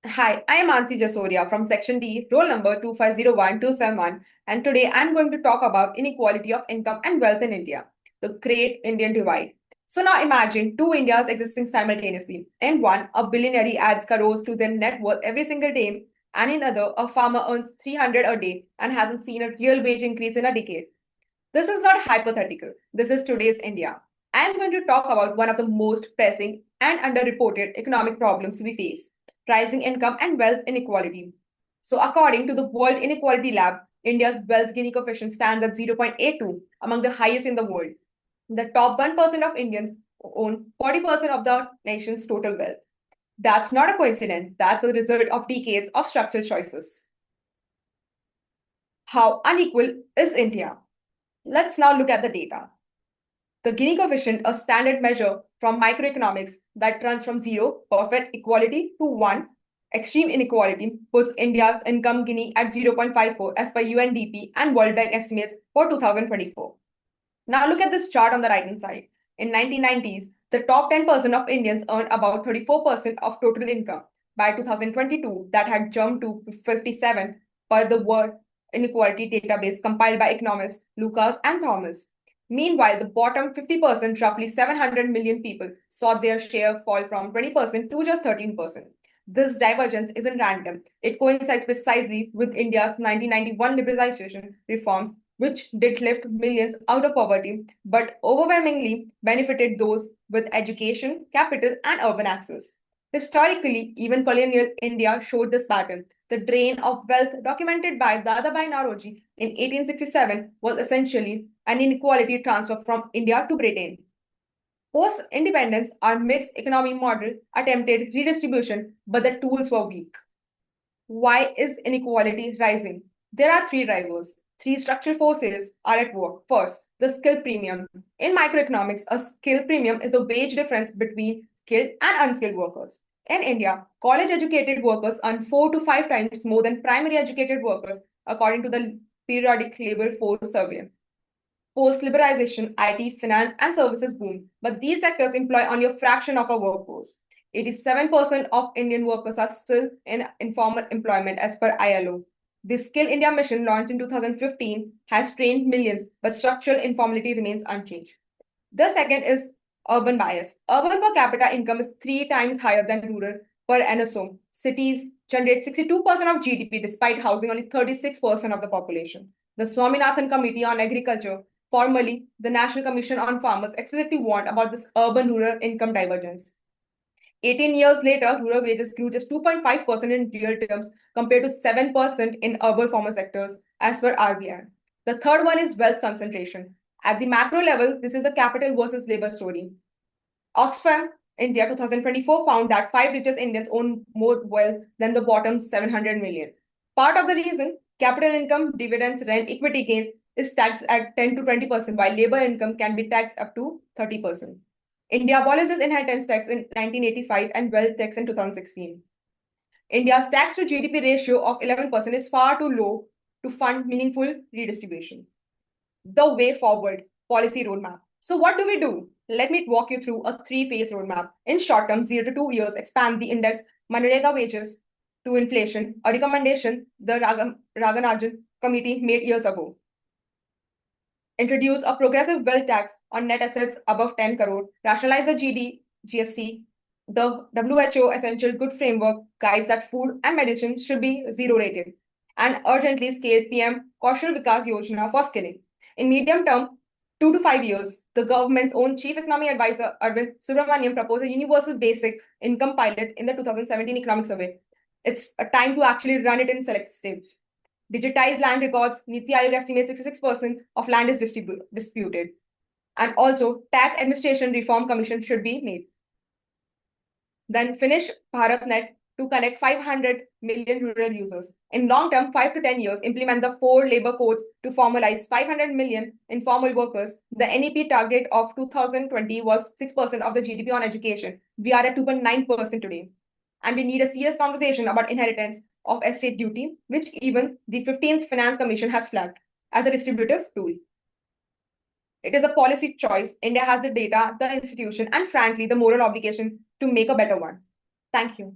Hi, I am Ansi Jasoria from Section D, roll number 2501271, and today I'm going to talk about inequality of income and wealth in India, the Great Indian Divide. So now imagine two Indias existing simultaneously. In one, a billionaire adds crores to their net worth every single day, and in other, a farmer earns 300 a day and hasn't seen a real wage increase in a decade. This is not hypothetical. This is today's India. I am going to talk about one of the most pressing and underreported economic problems we face: rising income and wealth inequality. So, according to the World Inequality Lab, India's wealth Gini coefficient stands at 0.82, among the highest in the world. The top 1% of Indians own 40% of the nation's total wealth. That's not a coincidence, that's a result of decades of structural choices. How unequal is India? Let's now look at the data. The Gini coefficient, a standard measure from microeconomics that runs from zero, perfect equality, to one, extreme inequality, puts India's income Gini at 0.54 as per UNDP and World Bank estimates for 2024. Now look at this chart on the right hand side. In 1990s, the top 10% of Indians earned about 34% of total income. By 2022, that had jumped to 57 per the World Inequality Database compiled by economists Lucas and Thomas. Meanwhile, the bottom 50%, roughly 700 million people, saw their share fall from 20% to just 13%. This divergence isn't random. It coincides precisely with India's 1991 liberalization reforms, which did lift millions out of poverty, but overwhelmingly benefited those with education, capital, and urban access. Historically, even colonial India showed this pattern. The drain of wealth documented by Dadabhai Naoroji in 1867 was essentially an inequality transfer from India to Britain. Post-independence, our mixed economy model attempted redistribution, but the tools were weak. Why is inequality rising? There are three drivers. Three structural forces are at work. First, the skill premium. In microeconomics, a skill premium is the wage difference between skilled and unskilled workers. In India, college educated workers earn 4 to 5 times more than primary educated workers, according to the periodic labor force survey. Post liberalization, IT, finance, and services boom, but these sectors employ only a fraction of our workforce. 87% of Indian workers are still in informal employment as per ILO. The Skill India mission, launched in 2015, has trained millions, but structural informality remains unchanged. The second is urban bias. Urban per capita income is 3 times higher than rural per NSO. Cities generate 62% of GDP despite housing only 36% of the population. The Swaminathan Committee on Agriculture, formerly the National Commission on Farmers, explicitly warned about this urban-rural income divergence. 18 years later, rural wages grew just 2.5% in real terms compared to 7% in urban formal sectors, as per RBI. The third one is wealth concentration. At the macro level, this is a capital versus labor story. Oxfam India 2024 found that 5 richest Indians own more wealth than the bottom 700 million. Part of the reason, capital income, dividends, rent, equity gains is taxed at 10 to 20%, while labor income can be taxed up to 30%. India abolished inheritance tax in 1985 and wealth tax in 2016. India's tax to GDP ratio of 11% is far too low to fund meaningful redistribution. The way forward policy roadmap. So, what do we do? Let me walk you through a three-phase roadmap. In short term, 0 to 2 years, expand the index Manrega wages to inflation, a recommendation the Raganajan committee made years ago. Introduce a progressive wealth tax on net assets above 10 crore, rationalize the GST. The WHO Essential Good Framework guides that food and medicine should be zero rated, and urgently scale PM Kaushal Vikas Yojana for skilling. In medium term, 2 to 5 years, the government's own chief economic advisor Arvind Subramaniam proposed a universal basic income pilot in the 2017 economic survey. It's a time to actually run it in select states. Digitize land records. Niti Aayog estimates 66% of land is disputed. And also, tax administration reform commission should be made. Then finish BharatNet to connect 500 million rural users. In long term, 5 to 10 years, implement the 4 labor codes to formalize 500 million informal workers. The NEP target of 2020 was 6% of the GDP on education. We are at 2.9% today. And we need a serious conversation about inheritance of estate duty, which even the 15th Finance Commission has flagged as a distributive tool. It is a policy choice. India has the data, the institution, and frankly, the moral obligation to make a better one. Thank you.